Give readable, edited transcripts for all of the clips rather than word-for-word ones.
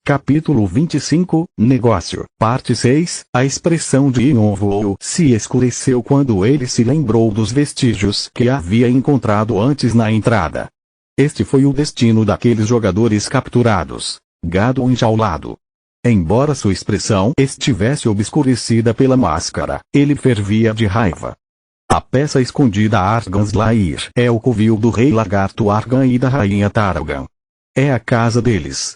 Capítulo 25, Negócio, Parte 6, a expressão de Yonvoo se escureceu quando ele se lembrou dos vestígios que havia encontrado antes na entrada. Este foi o destino daqueles jogadores capturados. Gado enjaulado. Embora sua expressão estivesse obscurecida pela máscara, ele fervia de raiva. A peça escondida Arganslair é o covil do rei lagarto Argan e da rainha Targan. É a casa deles.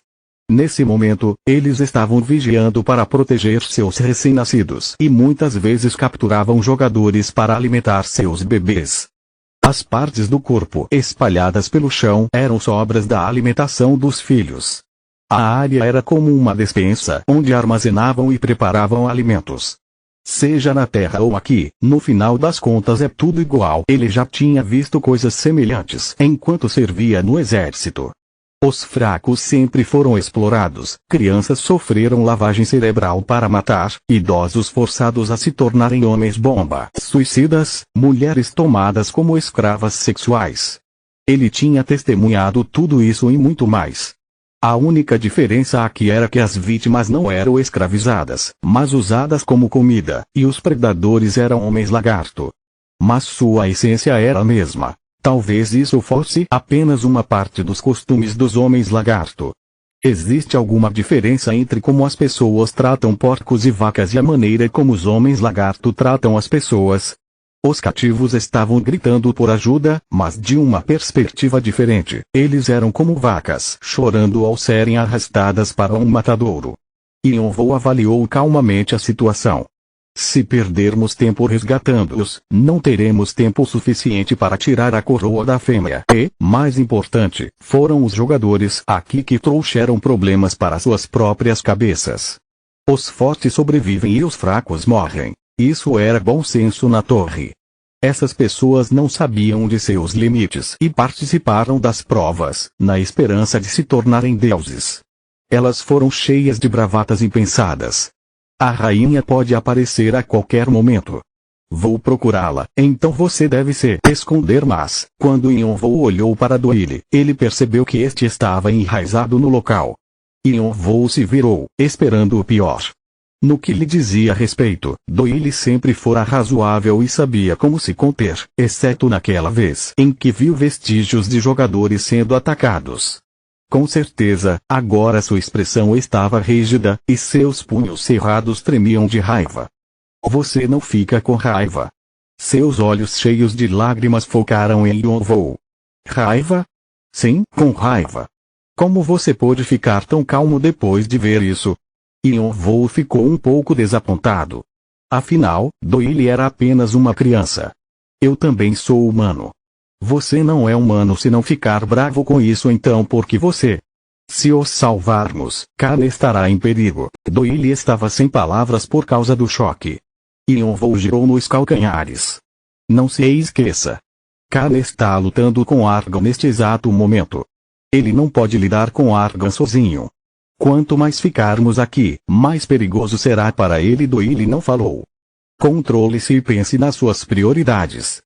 Nesse momento, eles estavam vigiando para proteger seus recém-nascidos e muitas vezes capturavam jogadores para alimentar seus bebês. As partes do corpo espalhadas pelo chão eram sobras da alimentação dos filhos. A área era como uma despensa onde armazenavam e preparavam alimentos. Seja na terra ou aqui, no final das contas é tudo igual. Ele já tinha visto coisas semelhantes enquanto servia no exército. Os fracos sempre foram explorados, crianças sofreram lavagem cerebral para matar, idosos forçados a se tornarem homens-bomba, suicidas, mulheres tomadas como escravas sexuais. Ele tinha testemunhado tudo isso e muito mais. A única diferença aqui era que as vítimas não eram escravizadas, mas usadas como comida, e os predadores eram homens-lagarto. Mas sua essência era a mesma. Talvez isso fosse apenas uma parte dos costumes dos homens-lagarto. Existe alguma diferença entre como as pessoas tratam porcos e vacas e a maneira como os homens-lagarto tratam as pessoas? Os cativos estavam gritando por ajuda, mas de uma perspectiva diferente. Eles eram como vacas chorando ao serem arrastadas para um matadouro. Yonvoo avaliou calmamente a situação. Se perdermos tempo resgatando-os, não teremos tempo suficiente para tirar a coroa da fêmea. E, mais importante, foram os jogadores aqui que trouxeram problemas para suas próprias cabeças. Os fortes sobrevivem e os fracos morrem. Isso era bom senso na torre. Essas pessoas não sabiam de seus limites e participaram das provas, na esperança de se tornarem deuses. Elas foram cheias de bravatas impensadas. A rainha pode aparecer a qualquer momento. Vou procurá-la, então você deve se esconder, mas, quando Yonvoo olhou para Doyle, ele percebeu que este estava enraizado no local. Yonvoo se virou, esperando o pior. No que lhe dizia respeito, Doyle sempre fora razoável e sabia como se conter, exceto naquela vez em que viu vestígios de jogadores sendo atacados. Com certeza, agora sua expressão estava rígida, e seus punhos cerrados tremiam de raiva. Você não fica com raiva. Seus olhos cheios de lágrimas focaram em Yonvoo. Raiva? Sim, com raiva. Como você pôde ficar tão calmo depois de ver isso? Yonvoo ficou um pouco desapontado. Afinal, Doyle era apenas uma criança. Eu também sou humano. Você não é humano se não ficar bravo com isso então porque você. Se os salvarmos, Khan estará em perigo. Doyle estava sem palavras por causa do choque. Yonvoo girou nos calcanhares. Não se esqueça. Khan está lutando com Argan neste exato momento. Ele não pode lidar com Argan sozinho. Quanto mais ficarmos aqui, mais perigoso será para ele. Doyle não falou. Controle-se e pense nas suas prioridades.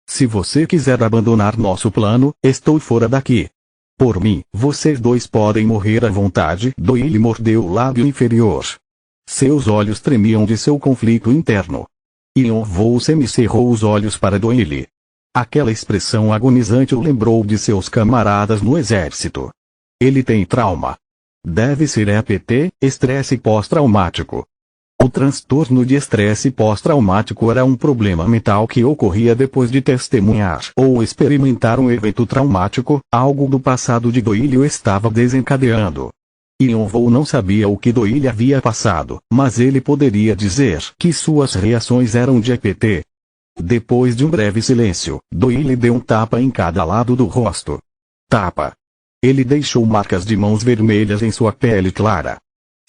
Se você quiser abandonar nosso plano, estou fora daqui. Por mim, vocês dois podem morrer à vontade. Doyle mordeu o lábio inferior. Seus olhos tremiam de seu conflito interno. Yonvoo semicerrou os olhos para Doyle. Aquela expressão agonizante o lembrou de seus camaradas no exército. Ele tem trauma. Deve ser EPT, estresse pós-traumático. O transtorno de estresse pós-traumático era um problema mental que ocorria depois de testemunhar ou experimentar um evento traumático, algo do passado de Doyle o estava desencadeando. Yonvoo não sabia o que Doyle havia passado, mas ele poderia dizer que suas reações eram de EPT. Depois de um breve silêncio, Doyle deu um tapa em cada lado do rosto. Tapa. Ele deixou marcas de mãos vermelhas em sua pele clara.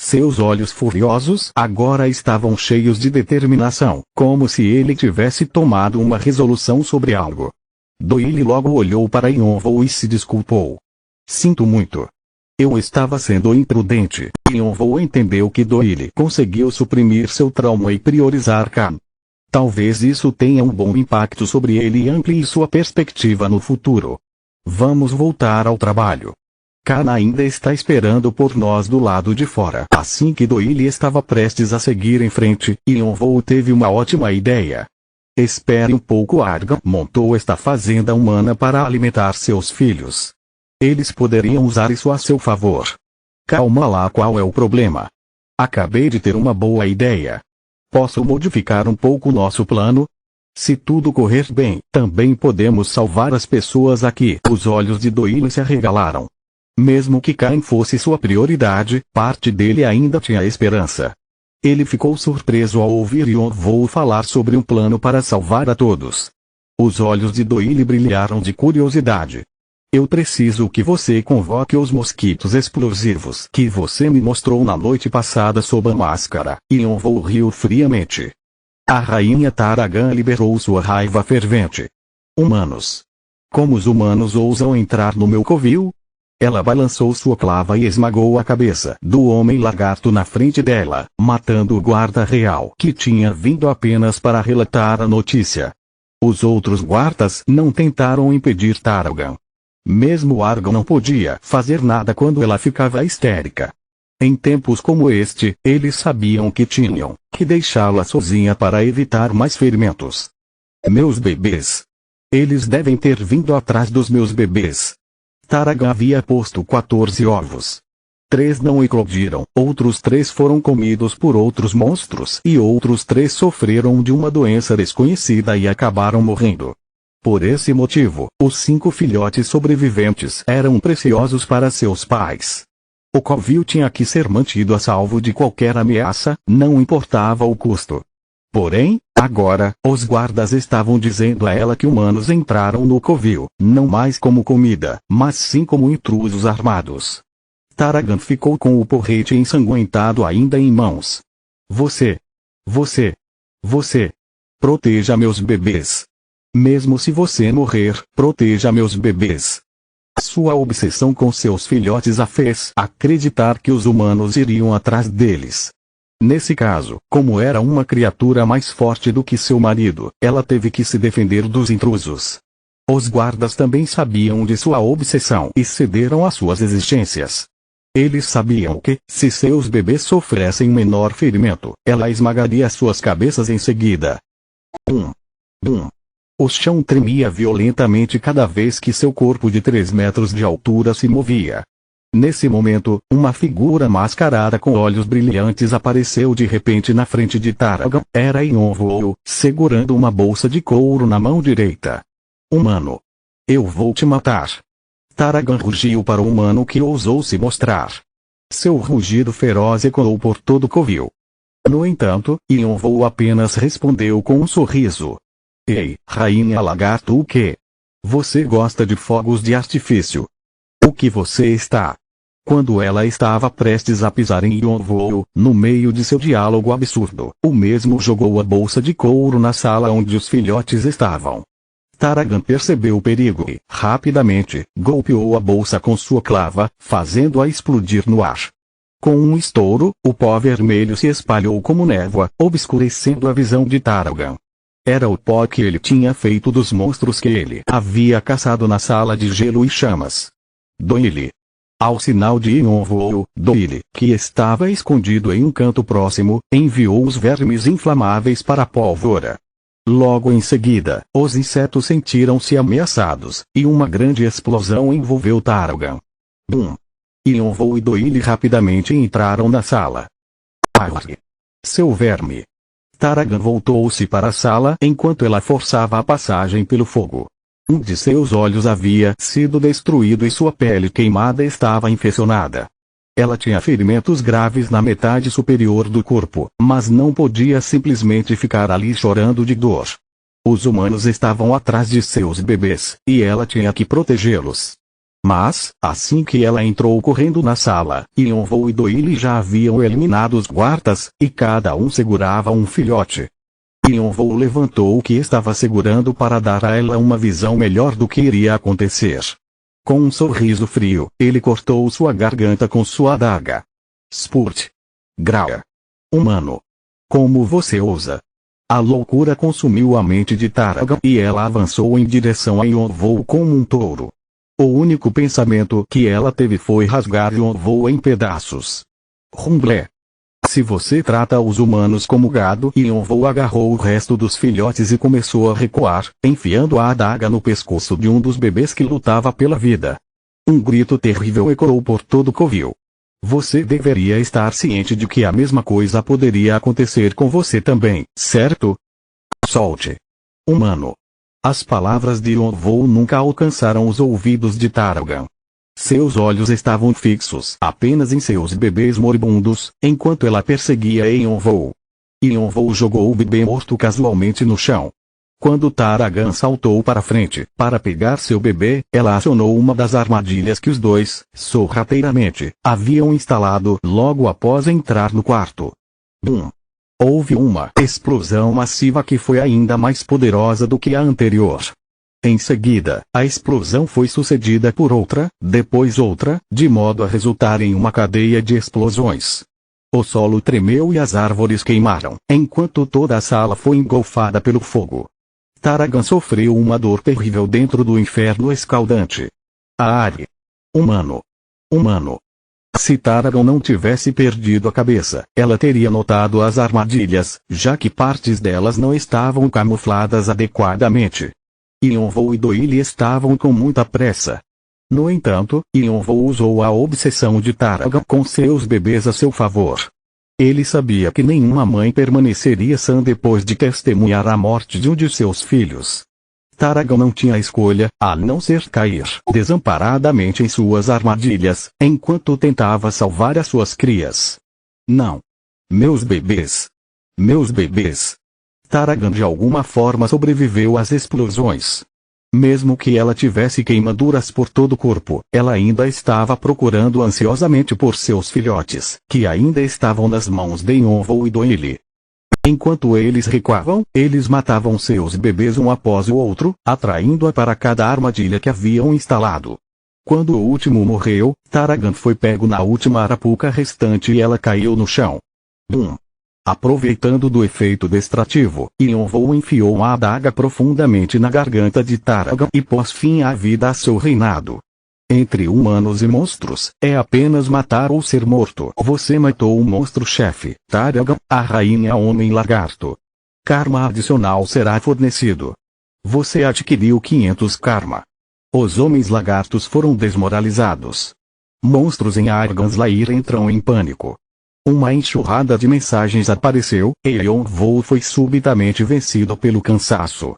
Seus olhos furiosos agora estavam cheios de determinação, como se ele tivesse tomado uma resolução sobre algo. Doyle logo olhou para Yonvoo e se desculpou. Sinto muito. Eu estava sendo imprudente. Yonvoo entendeu que Doyle conseguiu suprimir seu trauma e priorizar Khan. Talvez isso tenha um bom impacto sobre ele e amplie sua perspectiva no futuro. Vamos voltar ao trabalho. Kana ainda está esperando por nós do lado de fora. Assim que Doyle estava prestes a seguir em frente, Yonvou teve uma ótima ideia. Espere um pouco. Argan montou esta fazenda humana para alimentar seus filhos. Eles poderiam usar isso a seu favor. Calma lá, qual é o problema? Acabei de ter uma boa ideia. Posso modificar um pouco nosso plano? Se tudo correr bem, também podemos salvar as pessoas aqui. Os olhos de Doyle se arregalaram. Mesmo que Cain fosse sua prioridade, parte dele ainda tinha esperança. Ele ficou surpreso ao ouvir Yonvou falar sobre um plano para salvar a todos. Os olhos de Doyle brilharam de curiosidade. Eu preciso que você convoque os mosquitos explosivos que você me mostrou na noite passada sob a máscara. Yonvou riu friamente. A rainha Taragan liberou sua raiva fervente. Humanos. Como os humanos ousam entrar no meu covil? Ela balançou sua clava e esmagou a cabeça do homem lagarto na frente dela, matando o guarda real que tinha vindo apenas para relatar a notícia. Os outros guardas não tentaram impedir Taragan. Mesmo Argan não podia fazer nada quando ela ficava histérica. Em tempos como este, eles sabiam que tinham que deixá-la sozinha para evitar mais ferimentos. Meus bebês. Eles devem ter vindo atrás dos meus bebês. Taragan havia posto 14 ovos. 3 não eclodiram, outros 3 foram comidos por outros monstros e outros 3 sofreram de uma doença desconhecida e acabaram morrendo. Por esse motivo, os 5 filhotes sobreviventes eram preciosos para seus pais. O covil tinha que ser mantido a salvo de qualquer ameaça, não importava o custo. Porém, agora, os guardas estavam dizendo a ela que humanos entraram no covil, não mais como comida, mas sim como intrusos armados. Taragan ficou com o porrete ensanguentado ainda em mãos. Você. Proteja meus bebês. Mesmo se você morrer, proteja meus bebês. Sua obsessão com seus filhotes a fez acreditar que os humanos iriam atrás deles. Nesse caso, como era uma criatura mais forte do que seu marido, ela teve que se defender dos intrusos. Os guardas também sabiam de sua obsessão e cederam às suas exigências. Eles sabiam que, se seus bebês sofressem menor ferimento, ela esmagaria suas cabeças em seguida. O chão tremia violentamente cada vez que seu corpo de 3 metros de altura se movia. Nesse momento, uma figura mascarada com olhos brilhantes apareceu de repente na frente de Taragan. Era Yonvou, segurando uma bolsa de couro na mão direita. Humano. Eu vou te matar. Taragan rugiu para o humano que ousou se mostrar. Seu rugido feroz ecoou por todo o covil. No entanto, Yonvou apenas respondeu com um sorriso. Ei, rainha lagarto, o quê? Você gosta de fogos de artifício? O que você está? Quando ela estava prestes a pisar em Yonvou, no meio de seu diálogo absurdo, o mesmo jogou a bolsa de couro na sala onde os filhotes estavam. Taragan percebeu o perigo e, rapidamente, golpeou a bolsa com sua clava, fazendo-a explodir no ar. Com um estouro, o pó vermelho se espalhou como névoa, obscurecendo a visão de Taragan. Era o pó que ele tinha feito dos monstros que ele havia caçado na sala de gelo e chamas. Doyle. Ao sinal de Yonvou, Doyle, que estava escondido em um canto próximo, enviou os vermes inflamáveis para a pólvora. Logo em seguida, os insetos sentiram-se ameaçados, e uma grande explosão envolveu Taragan. Bum! Yonvou e Doyle rapidamente entraram na sala. Arre! Seu verme! Taragan voltou-se para a sala enquanto ela forçava a passagem pelo fogo. Um de seus olhos havia sido destruído e sua pele queimada estava infeccionada. Ela tinha ferimentos graves na metade superior do corpo, mas não podia simplesmente ficar ali chorando de dor. Os humanos estavam atrás de seus bebês, e ela tinha que protegê-los. Mas, assim que ela entrou correndo na sala, Yonvou e Doyle já haviam eliminado os guardas, e cada um segurava um filhote. Yonvou levantou o que estava segurando para dar a ela uma visão melhor do que iria acontecer. Com um sorriso frio, ele cortou sua garganta com sua adaga. Spurt. Grau. Humano. Como você ousa? A loucura consumiu a mente de Taragan e ela avançou em direção a Yonvou como um touro. O único pensamento que ela teve foi rasgar Yonvou em pedaços. Rumblé. Se você trata os humanos como gado, Yonvou agarrou o resto dos filhotes e começou a recuar, enfiando a adaga no pescoço de um dos bebês que lutava pela vida. Um grito terrível ecoou por todo o covil. Você deveria estar ciente de que a mesma coisa poderia acontecer com você também, certo? Solte. Humano. As palavras de Yonvou nunca alcançaram os ouvidos de Taragan. Seus olhos estavam fixos apenas em seus bebês moribundos, enquanto ela perseguia Yonvou. Yonvou jogou o bebê morto casualmente no chão. Quando Taragan saltou para frente, para pegar seu bebê, ela acionou uma das armadilhas que os dois, sorrateiramente, haviam instalado logo após entrar no quarto. Bum! Houve uma explosão massiva que foi ainda mais poderosa do que a anterior. Em seguida, a explosão foi sucedida por outra, depois outra, de modo a resultar em uma cadeia de explosões. O solo tremeu e as árvores queimaram, enquanto toda a sala foi engolfada pelo fogo. Taragan sofreu uma dor terrível dentro do inferno escaldante. Aari. Humano. Humano. Se Taragan não tivesse perdido a cabeça, ela teria notado as armadilhas, já que partes delas não estavam camufladas adequadamente. Yonvou e Doyle estavam com muita pressa. No entanto, Yonvou usou a obsessão de Taragan com seus bebês a seu favor. Ele sabia que nenhuma mãe permaneceria sã depois de testemunhar a morte de um de seus filhos. Taragan não tinha escolha, a não ser cair desamparadamente em suas armadilhas, enquanto tentava salvar as suas crias. Não. Meus bebês. Meus bebês. Taragan de alguma forma sobreviveu às explosões. Mesmo que ela tivesse queimaduras por todo o corpo, ela ainda estava procurando ansiosamente por seus filhotes, que ainda estavam nas mãos de Yonvou e Doyle. Enquanto eles recuavam, eles matavam seus bebês um após o outro, atraindo-a para cada armadilha que haviam instalado. Quando o último morreu, Taragan foi pego na última arapuca restante e ela caiu no chão. Bum! Aproveitando do efeito distrativo, Yonvou enfiou a adaga profundamente na garganta de Taragan e pôs fim à vida a seu reinado. Entre humanos e monstros, é apenas matar ou ser morto. Você matou o monstro-chefe, Taragan, a rainha homem-lagarto. Karma adicional será fornecido. Você adquiriu 500 karma. Os homens-lagartos foram desmoralizados. Monstros em Arganslair entram em pânico. Uma enxurrada de mensagens apareceu, e Yonvou foi subitamente vencido pelo cansaço.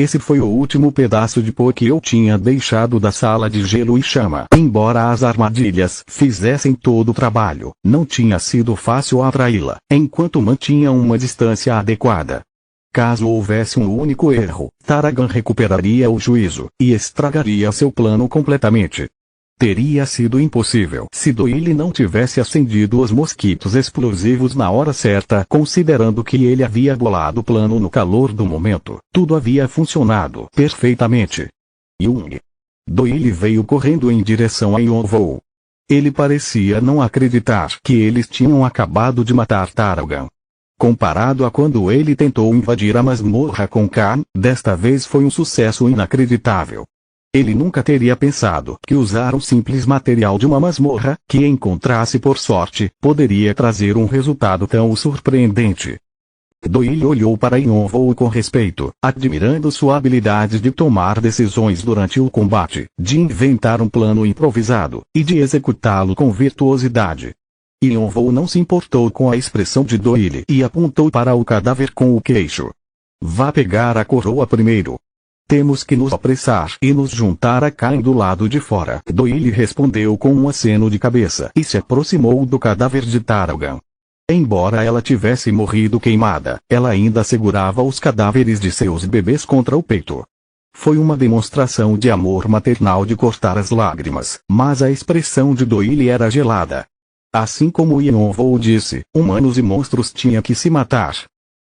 Esse foi o último pedaço de pó que eu tinha deixado da sala de gelo e chama. Embora as armadilhas fizessem todo o trabalho, não tinha sido fácil atraí-la, enquanto mantinha uma distância adequada. Caso houvesse um único erro, Taragan recuperaria o juízo, e estragaria seu plano completamente. Teria sido impossível se Doyle não tivesse acendido os mosquitos explosivos na hora certa, considerando que ele havia bolado o plano no calor do momento. Tudo havia funcionado perfeitamente. Jung. Doyle veio correndo em direção a Yonvou. Ele parecia não acreditar que eles tinham acabado de matar Taragan. Comparado a quando ele tentou invadir a masmorra com Khan, desta vez foi um sucesso inacreditável. Ele nunca teria pensado que usar um simples material de uma masmorra, que encontrasse por sorte, poderia trazer um resultado tão surpreendente. Doyle olhou para Yonvou com respeito, admirando sua habilidade de tomar decisões durante o combate, de inventar um plano improvisado, e de executá-lo com virtuosidade. Yonvou não se importou com a expressão de Doyle e apontou para o cadáver com o queixo. Vá pegar a coroa primeiro. Temos que nos apressar e nos juntar a Khan do lado de fora. Doyle respondeu com um aceno de cabeça e se aproximou do cadáver de Taragan. Embora ela tivesse morrido queimada, ela ainda segurava os cadáveres de seus bebês contra o peito. Foi uma demonstração de amor maternal de cortar as lágrimas, mas a expressão de Doyle era gelada. Assim como Yonvou disse, humanos e monstros tinham que se matar.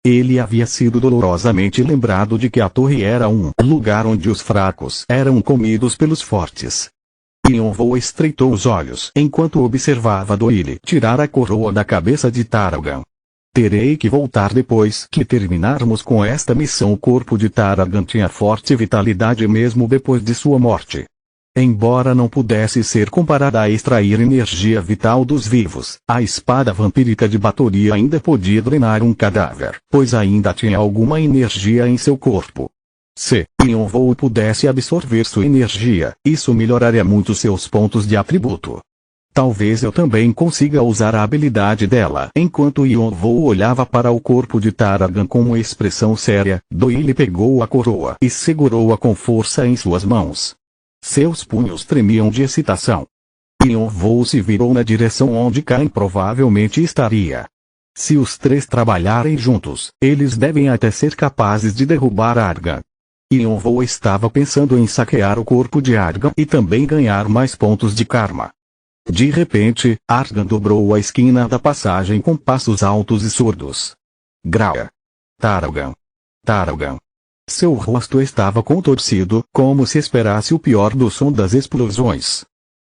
Ele havia sido dolorosamente lembrado de que a torre era um lugar onde os fracos eram comidos pelos fortes. Yonvou estreitou os olhos enquanto observava Doyle tirar a coroa da cabeça de Taragan. Terei que voltar depois que terminarmos com esta missão. O corpo de Taragan tinha forte vitalidade mesmo depois de sua morte. Embora não pudesse ser comparada a extrair energia vital dos vivos, a espada vampírica de Batory ainda podia drenar um cadáver, pois ainda tinha alguma energia em seu corpo. Se Yonvou pudesse absorver sua energia, isso melhoraria muito seus pontos de atributo. Talvez eu também consiga usar a habilidade dela. Enquanto Yonvou olhava para o corpo de Taragan com uma expressão séria, Doyle pegou a coroa e segurou-a com força em suas mãos. Seus punhos tremiam de excitação. Yonvou se virou na direção onde Cain provavelmente estaria. Se os três trabalharem juntos, eles devem até ser capazes de derrubar Argan. Yonvou estava pensando em saquear o corpo de Argan e também ganhar mais pontos de karma. De repente, Argan dobrou a esquina da passagem com passos altos e surdos. Grau. Taragan. Taragan. Seu rosto estava contorcido, como se esperasse o pior do som das explosões.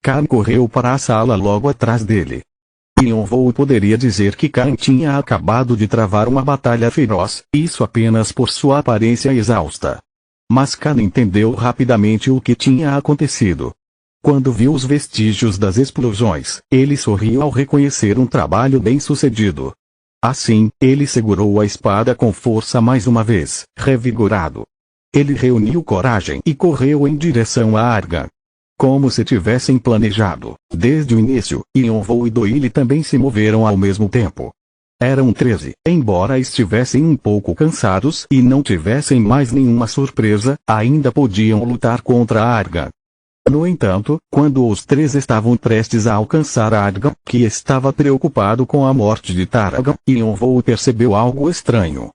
Cain correu para a sala logo atrás dele. Yonvou poderia dizer que Cain tinha acabado de travar uma batalha feroz, isso apenas por sua aparência exausta. Mas Cain entendeu rapidamente o que tinha acontecido. Quando viu os vestígios das explosões, ele sorriu ao reconhecer um trabalho bem-sucedido. Assim, ele segurou a espada com força mais uma vez, revigorado. Ele reuniu coragem e correu em direção a Argan. Como se tivessem planejado, desde o início, Yonvou e Doyle também se moveram ao mesmo tempo. Eram 13, embora estivessem um pouco cansados e não tivessem mais nenhuma surpresa, ainda podiam lutar contra Argan. No entanto, quando os três estavam prestes a alcançar Argan, que estava preocupado com a morte de Taragan, Yonvou percebeu algo estranho.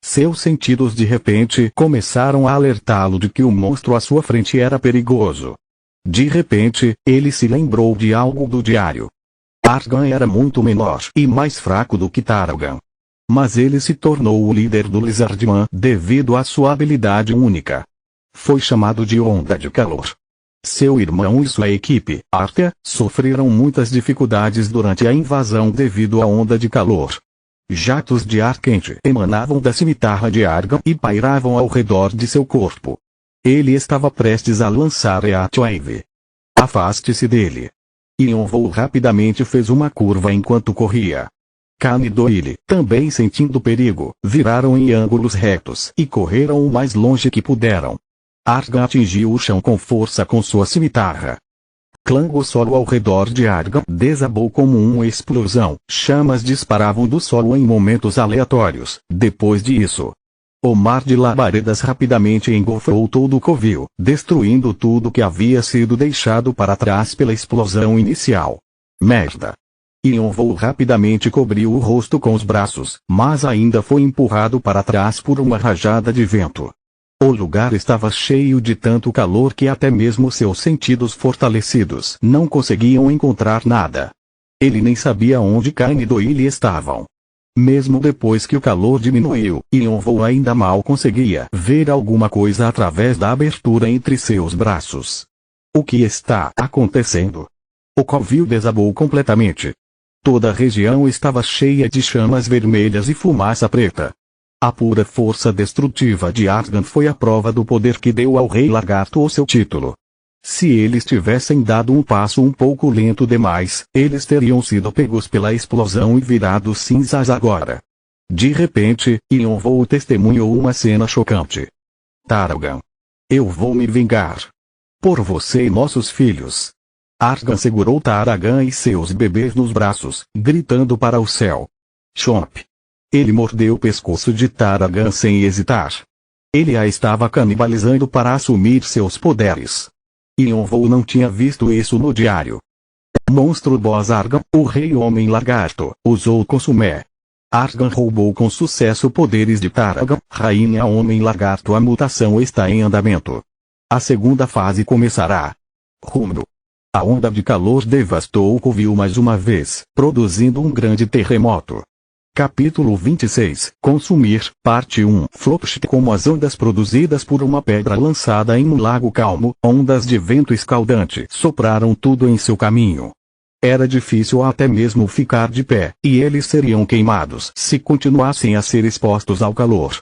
Seus sentidos de repente começaram a alertá-lo de que o monstro à sua frente era perigoso. De repente, ele se lembrou de algo do diário. Argan era muito menor e mais fraco do que Taragan. Mas ele se tornou o líder do Lizardman devido à sua habilidade única. Foi chamado de Onda de Calor. Seu irmão e sua equipe, Arthur, sofreram muitas dificuldades durante a invasão devido à onda de calor. Jatos de ar quente emanavam da cimitarra de Argan e pairavam ao redor de seu corpo. Ele estava prestes a lançar Heatwave. Afaste-se dele. Yonvou rapidamente fez uma curva enquanto corria. Cain e Doyle, também sentindo perigo, viraram em ângulos retos e correram o mais longe que puderam. Argan atingiu o chão com força com sua cimitarra. O solo ao redor de Argan desabou como uma explosão, chamas disparavam do solo em momentos aleatórios. Depois disso, o mar de labaredas rapidamente engolfou todo o covil, destruindo tudo que havia sido deixado para trás pela explosão inicial. Merda! Yonvou rapidamente cobriu o rosto com os braços, mas ainda foi empurrado para trás por uma rajada de vento. O lugar estava cheio de tanto calor que até mesmo seus sentidos fortalecidos não conseguiam encontrar nada. Ele nem sabia onde Cain e Doyle estavam. Mesmo depois que o calor diminuiu, Yonvou ainda mal conseguia ver alguma coisa através da abertura entre seus braços. O que está acontecendo? O covil desabou completamente. Toda a região estava cheia de chamas vermelhas e fumaça preta. A pura força destrutiva de Argan foi a prova do poder que deu ao Rei Lagarto o seu título. Se eles tivessem dado um passo um pouco lento demais, eles teriam sido pegos pela explosão e virados cinzas agora. De repente, Yonvou testemunhou uma cena chocante. Taragan. Eu vou me vingar. Por você e nossos filhos. Argan segurou Taragan e seus bebês nos braços, gritando para o céu. Chomp. Ele mordeu o pescoço de Taragan sem hesitar. Ele a estava canibalizando para assumir seus poderes. Yonvou não tinha visto isso no diário. Monstro Boss Argan, o Rei Homem Lagarto, usou Consumé. Argan roubou com sucesso poderes de Taragan, Rainha Homem Lagarto. A mutação está em andamento. A segunda fase começará. Rumo. A onda de calor devastou o covil mais uma vez, produzindo um grande terremoto. Capítulo 26, Consumir, Parte 1. Flopst. Como as ondas produzidas por uma pedra lançada em um lago calmo, ondas de vento escaldante sopraram tudo em seu caminho. Era difícil até mesmo ficar de pé, e eles seriam queimados se continuassem a ser expostos ao calor.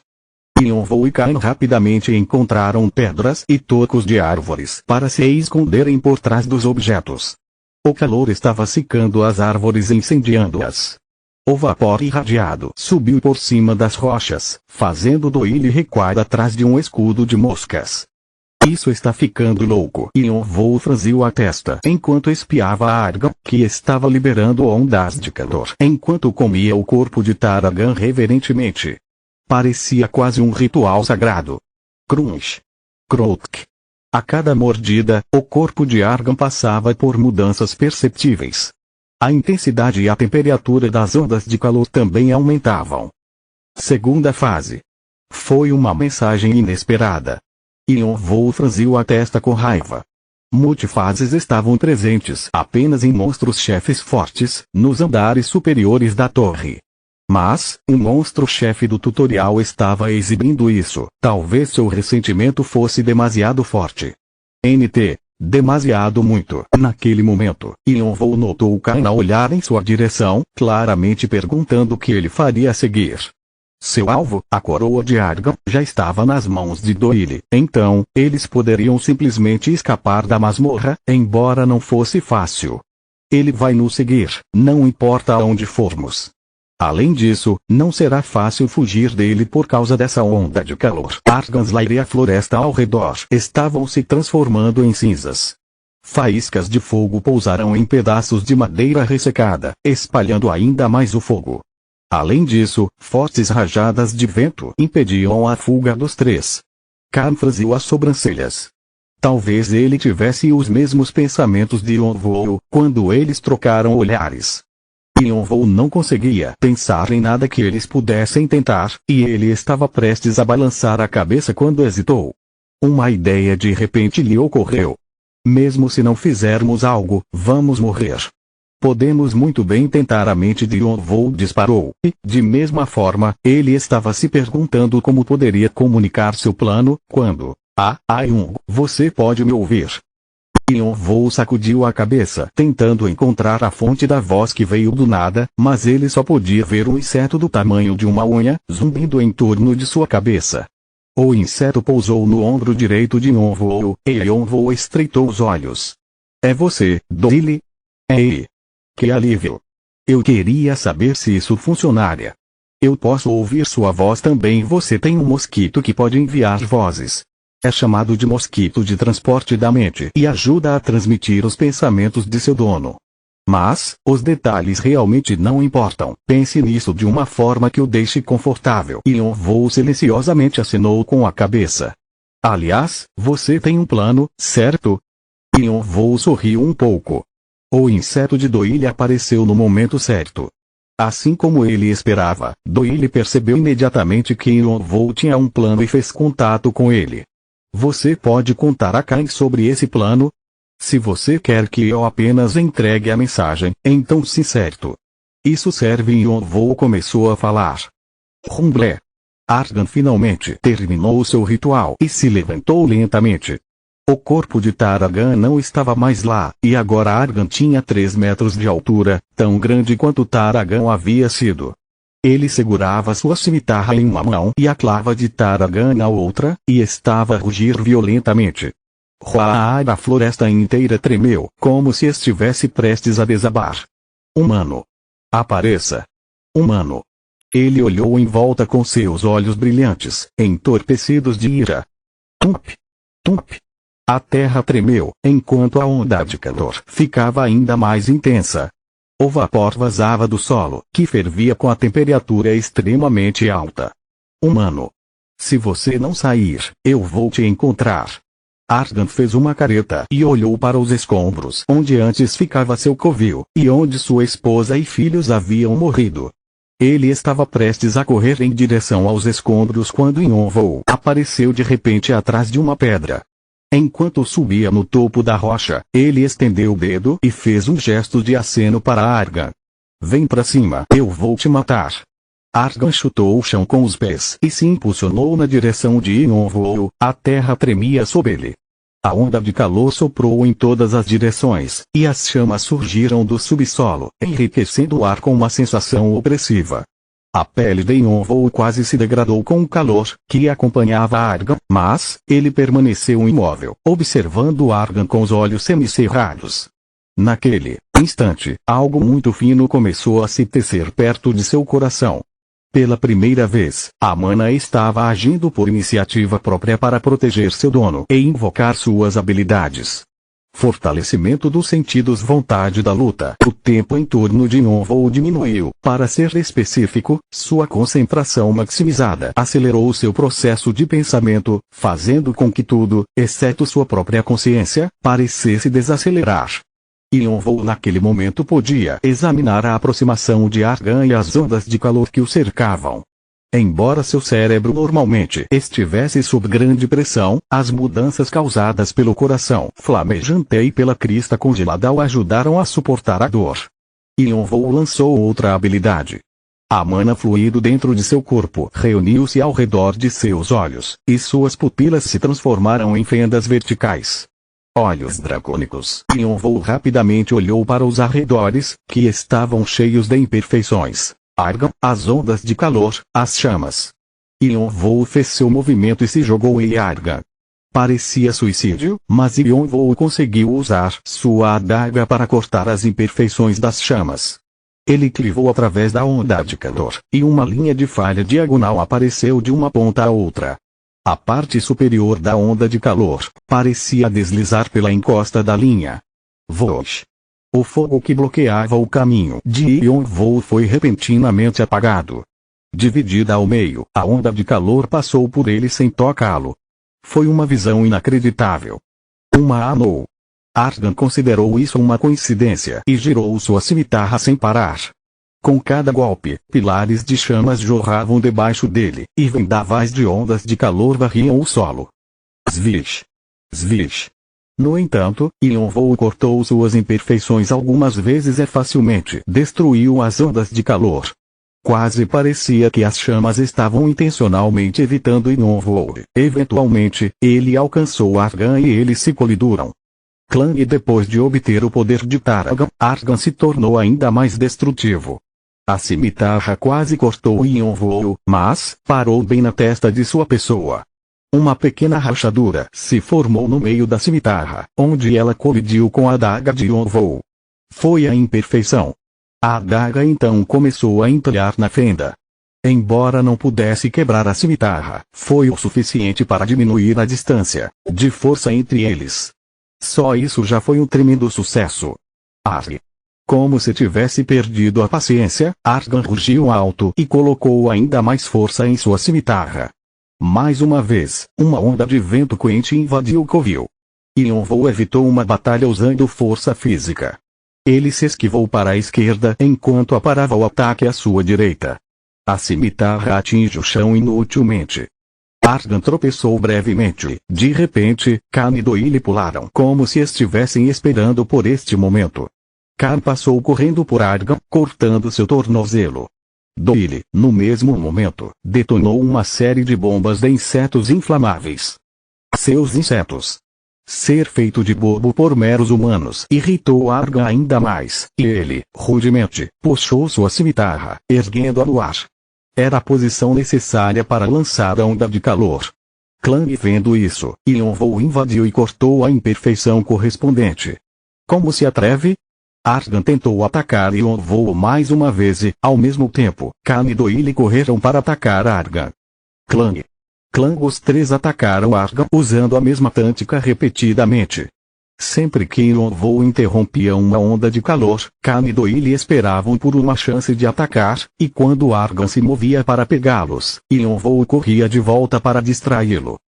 Yonvou e Cain rapidamente encontraram pedras e tocos de árvores para se esconderem por trás dos objetos. O calor estava secando as árvores e incendiando-as. O vapor irradiado subiu por cima das rochas, fazendo Doyle recuar atrás de um escudo de moscas. Isso está ficando louco. Yonvou franziu a testa enquanto espiava a Argan, que estava liberando ondas de calor enquanto comia o corpo de Taragan reverentemente. Parecia quase um ritual sagrado. Crunch. Krotk. A cada mordida, o corpo de Argan passava por mudanças perceptíveis. A intensidade e a temperatura das ondas de calor também aumentavam. Segunda fase. Foi uma mensagem inesperada. Yonvou franziu a testa com raiva. Multifases estavam presentes apenas em monstros-chefes fortes, nos andares superiores da torre. Mas, um monstro-chefe do tutorial estava exibindo isso. Talvez seu ressentimento fosse demasiado forte. NT. Demasiado muito. Naquele momento, Yonvou notou Cain a olhar em sua direção, claramente perguntando o que ele faria a seguir. Seu alvo, a coroa de Argan, já estava nas mãos de Doyle. Então, eles poderiam simplesmente escapar da masmorra, embora não fosse fácil. Ele vai nos seguir, não importa aonde formos. Além disso, não será fácil fugir dele por causa dessa onda de calor. Arganslayer e a floresta ao redor estavam se transformando em cinzas. Faíscas de fogo pousaram em pedaços de madeira ressecada, espalhando ainda mais o fogo. Além disso, fortes rajadas de vento impediam a fuga dos três. Cain franziu as sobrancelhas. Talvez ele tivesse os mesmos pensamentos de Yonvou quando eles trocaram olhares. Yonvou não conseguia pensar em nada que eles pudessem tentar, e ele estava prestes a balançar a cabeça quando hesitou. Uma ideia de repente lhe ocorreu. Mesmo se não fizermos algo, vamos morrer. Podemos muito bem tentar. A mente de Yonvou disparou, e, de mesma forma, ele estava se perguntando como poderia comunicar seu plano, quando... Ayun, você pode me ouvir? Yonvou sacudiu a cabeça tentando encontrar a fonte da voz que veio do nada, mas ele só podia ver um inseto do tamanho de uma unha, zumbindo em torno de sua cabeça. O inseto pousou no ombro direito de Yonvou, e Yonvou estreitou os olhos. É você, Doyle? Ei! Que alívio! Eu queria saber se isso funcionaria. Eu posso ouvir sua voz também. Você tem um mosquito que pode enviar vozes. É chamado de mosquito de transporte da mente e ajuda a transmitir os pensamentos de seu dono. Mas, os detalhes realmente não importam. Pense nisso de uma forma que o deixe confortável. Yonvou silenciosamente acenou com a cabeça. Aliás, você tem um plano, certo? Yonvou sorriu um pouco. O inseto de Doyle apareceu no momento certo. Assim como ele esperava, Doyle percebeu imediatamente que Yonvou tinha um plano e fez contato com ele. Você pode contar a Cain sobre esse plano? Se você quer que eu apenas entregue a mensagem, então sim, certo. Isso serve. Yonvou começou a falar. Rumblé. Argan finalmente terminou seu ritual e se levantou lentamente. O corpo de Taragan não estava mais lá, e agora Argan tinha 3 metros de altura, tão grande quanto Taragan havia sido. Ele segurava sua cimitarra em uma mão e a clava de Taragan na outra, e estava a rugir violentamente. A floresta inteira tremeu, como se estivesse prestes a desabar. Humano! Apareça! Humano! Ele olhou em volta com seus olhos brilhantes, entorpecidos de ira. Tump! Tump! A terra tremeu, enquanto a onda de calor ficava ainda mais intensa. O vapor vazava do solo, que fervia com a temperatura extremamente alta. Humano! Se você não sair, eu vou te encontrar. Argan fez uma careta e olhou para os escombros onde antes ficava seu covil, e onde sua esposa e filhos haviam morrido. Ele estava prestes a correr em direção aos escombros quando Yonvou apareceu de repente atrás de uma pedra. Enquanto subia no topo da rocha, ele estendeu o dedo e fez um gesto de aceno para Argan. Vem pra cima, eu vou te matar. Argan chutou o chão com os pés e se impulsionou na direção de Yonvou. A terra tremia sob ele. A onda de calor soprou em todas as direções, e as chamas surgiram do subsolo, enriquecendo o ar com uma sensação opressiva. A pele de Yonvou quase se degradou com o calor que acompanhava Argan, mas ele permaneceu imóvel, observando Argan com os olhos semicerrados. Naquele instante, algo muito fino começou a se tecer perto de seu coração. Pela primeira vez, Amana estava agindo por iniciativa própria para proteger seu dono e invocar suas habilidades. Fortalecimento dos sentidos, vontade da luta. O tempo em torno de Yonvou diminuiu. Para ser específico, sua concentração maximizada acelerou seu processo de pensamento, fazendo com que tudo, exceto sua própria consciência, parecesse desacelerar. Yonvou naquele momento podia examinar a aproximação de Argan e as ondas de calor que o cercavam. Embora seu cérebro normalmente estivesse sob grande pressão, as mudanças causadas pelo coração flamejante e pela crista congelada o ajudaram a suportar a dor. Yonvou lançou outra habilidade. A mana fluido dentro de seu corpo reuniu-se ao redor de seus olhos, e suas pupilas se transformaram em fendas verticais. Olhos dracônicos. Yonvou rapidamente olhou para os arredores, que estavam cheios de imperfeições. Argan, as ondas de calor, as chamas. Yonvou fez seu movimento e se jogou em Argan. Parecia suicídio, mas Yonvou conseguiu usar sua adaga para cortar as imperfeições das chamas. Ele clivou através da onda de calor, e uma linha de falha diagonal apareceu de uma ponta a outra. A parte superior da onda de calor parecia deslizar pela encosta da linha. Voz. O fogo que bloqueava o caminho de Yonvou foi repentinamente apagado. Dividida ao meio, a onda de calor passou por ele sem tocá-lo. Foi uma visão inacreditável. Uma anou. Argan considerou isso uma coincidência e girou sua cimitarra sem parar. Com cada golpe, pilares de chamas jorravam debaixo dele, e vendavais de ondas de calor varriam o solo. Svish! Svish! No entanto, Yonvou cortou suas imperfeições algumas vezes e facilmente destruiu as ondas de calor. Quase parecia que as chamas estavam intencionalmente evitando Yonvou. Eventualmente, ele alcançou Argan e eles se colidiram. Clang depois de obter o poder de Taragan, Argan se tornou ainda mais destrutivo. A cimitarra quase cortou Yonvou, mas parou bem na testa de sua pessoa. Uma pequena rachadura se formou no meio da cimitarra, onde ela colidiu com a adaga de Yonvou. Foi a imperfeição. A adaga então começou a entulhar na fenda. Embora não pudesse quebrar a cimitarra, foi o suficiente para diminuir a distância de força entre eles. Só isso já foi um tremendo sucesso. Arg! Como se tivesse perdido a paciência, Argan rugiu alto e colocou ainda mais força em sua cimitarra. Mais uma vez, uma onda de vento quente invadiu o covil. Yonvou evitou uma batalha usando força física. Ele se esquivou para a esquerda enquanto aparava o ataque à sua direita. A cimitarra atinge o chão inutilmente. Argan tropeçou brevemente. De repente, Khan e Doyle pularam como se estivessem esperando por este momento. Khan passou correndo por Argan, cortando seu tornozelo. Doyle, no mesmo momento, detonou uma série de bombas de insetos inflamáveis. Seus insetos. Ser feito de bobo por meros humanos irritou Argan ainda mais, e ele, rudemente, puxou sua cimitarra, erguendo-a no ar. Era a posição necessária para lançar a onda de calor. Clang vendo isso, Yonvou invadiu e cortou a imperfeição correspondente. Como se atreve? Argan tentou atacar Yonvou mais uma vez e, ao mesmo tempo, Khan e Doyle correram para atacar Argan. Clang. Os três atacaram Argan usando a mesma tática repetidamente. Sempre que Yonvou interrompia uma onda de calor, Khan e Doyle esperavam por uma chance de atacar, e quando Argan se movia para pegá-los, Yonvou corria de volta para distraí-lo.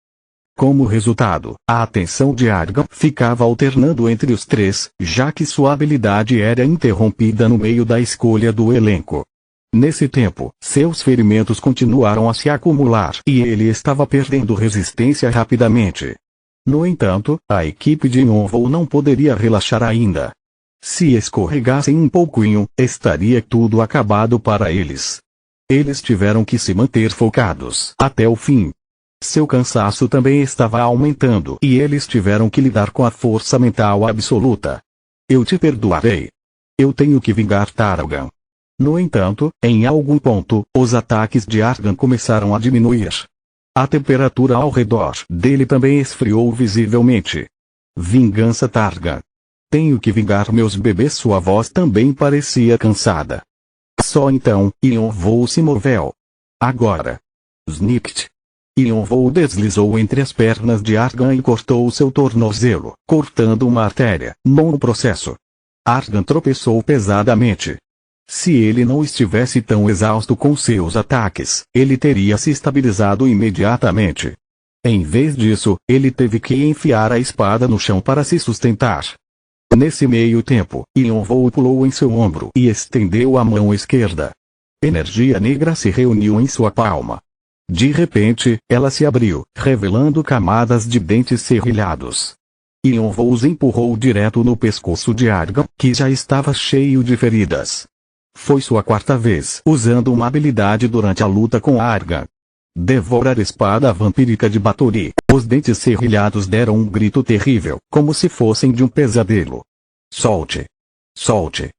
Como resultado, a atenção de Argan ficava alternando entre os três, já que sua habilidade era interrompida no meio da escolha do elenco. Nesse tempo, seus ferimentos continuaram a se acumular e ele estava perdendo resistência rapidamente. No entanto, a equipe de Yonvou não poderia relaxar ainda. Se escorregassem um pouquinho, estaria tudo acabado para eles. Eles tiveram que se manter focados até o fim. Seu cansaço também estava aumentando e eles tiveram que lidar com a força mental absoluta. Eu te perdoarei. Eu tenho que vingar Taragan. No entanto, em algum ponto, os ataques de Argan começaram a diminuir. A temperatura ao redor dele também esfriou visivelmente. Vingança Targan. Tenho que vingar meus bebês. Sua voz também parecia cansada. Só então, Yonvou se moveu. Agora. Snikt. Yonvou deslizou entre as pernas de Argan e cortou seu tornozelo, cortando uma artéria, no processo. Argan tropeçou pesadamente. Se ele não estivesse tão exausto com seus ataques, ele teria se estabilizado imediatamente. Em vez disso, ele teve que enfiar a espada no chão para se sustentar. Nesse meio tempo, Yonvou pulou em seu ombro e estendeu a mão esquerda. Energia negra se reuniu em sua palma. De repente, ela se abriu, revelando camadas de dentes serrilhados. Yonvou os empurrou direto no pescoço de Argan, que já estava cheio de feridas. Foi sua quarta vez usando uma habilidade durante a luta com Argan. Devorar espada vampírica de Batory. Os dentes serrilhados deram um grito terrível, como se fossem de um pesadelo. Solte! Solte!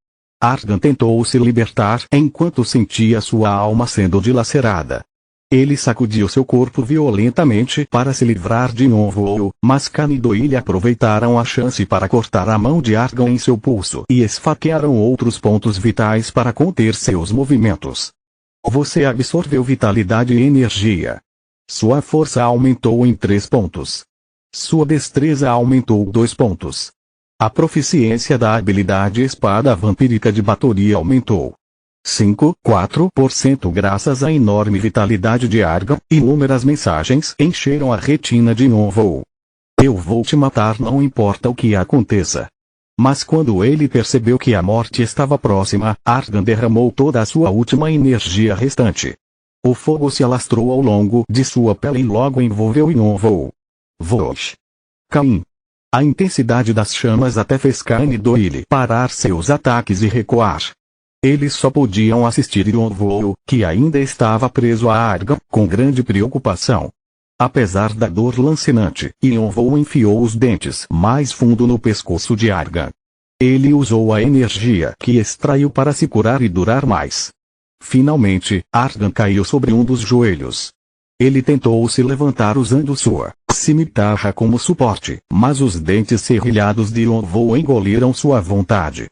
Argan tentou se libertar enquanto sentia sua alma sendo dilacerada. Ele sacudiu seu corpo violentamente para se livrar de Yonvou, mas Khan e Doyle aproveitaram a chance para cortar a mão de Argan em seu pulso e esfaquearam outros pontos vitais para conter seus movimentos. Você absorveu vitalidade e energia. Sua força aumentou em 3 pontos. Sua destreza aumentou 2 pontos. A proficiência da habilidade espada vampírica de Batory aumentou 5,4% graças à enorme vitalidade de Argan. Inúmeras mensagens encheram a retina de Yonvou. Eu vou te matar, não importa o que aconteça. Mas quando ele percebeu que a morte estava próxima, Argan derramou toda a sua última energia restante. O fogo se alastrou ao longo de sua pele e logo envolveu Yonvou. Vosh! Caim! A intensidade das chamas até fez Khan e Doyle parar seus ataques e recuar. Eles só podiam assistir Yonvou, que ainda estava preso a Argan, com grande preocupação. Apesar da dor lancinante, Yonvou enfiou os dentes mais fundo no pescoço de Argan. Ele usou a energia que extraiu para se curar e durar mais. Finalmente, Argan caiu sobre um dos joelhos. Ele tentou se levantar usando sua cimitarra como suporte, mas os dentes serrilhados de Yonvou engoliram sua vontade.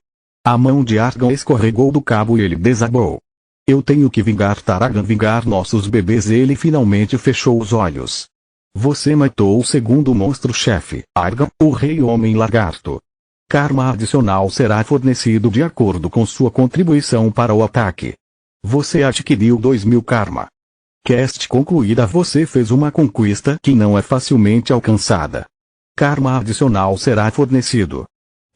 A mão de Argan escorregou do cabo e ele desabou. Eu tenho que vingar Targan, vingar nossos bebês. Ele finalmente fechou os olhos. Você matou o segundo monstro-chefe, Argan, o rei homem lagarto. Karma adicional será fornecido de acordo com sua contribuição para o ataque. Você adquiriu 2000 karma. Quest concluída. Você fez uma conquista que não é facilmente alcançada. Karma adicional será fornecido.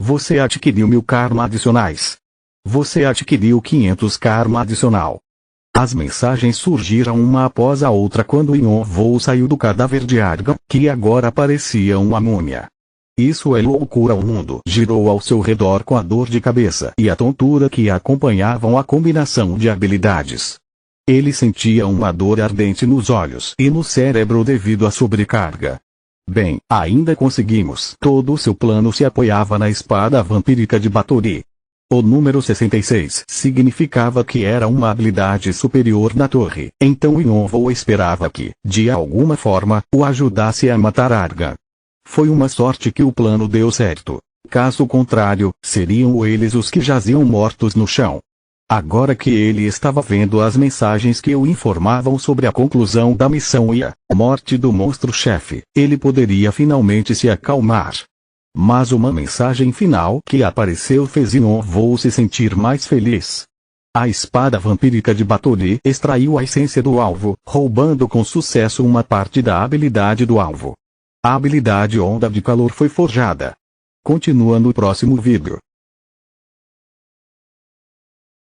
Você adquiriu 1000 karma adicionais. Você adquiriu 500 karma adicional. As mensagens surgiram uma após a outra quando Yonvou saiu do cadáver de Argan, que agora parecia uma múmia. Isso é loucura. O mundo girou ao seu redor com a dor de cabeça e a tontura que acompanhavam a combinação de habilidades. Ele sentia uma dor ardente nos olhos e no cérebro devido à sobrecarga. Bem, ainda conseguimos. Todo o seu plano se apoiava na espada vampírica de Batory. O número 66 significava que era uma habilidade superior na torre, então Yonvou esperava que, de alguma forma, o ajudasse a matar Argan. Foi uma sorte que o plano deu certo. Caso contrário, seriam eles os que jaziam mortos no chão. Agora que ele estava vendo as mensagens que o informavam sobre a conclusão da missão e a morte do monstro-chefe, ele poderia finalmente se acalmar. Mas uma mensagem final que apareceu fez Yonvou se sentir mais feliz. A espada vampírica de Batory extraiu a essência do alvo, roubando com sucesso uma parte da habilidade do alvo. A habilidade Onda de Calor foi forjada. Continua no próximo vídeo.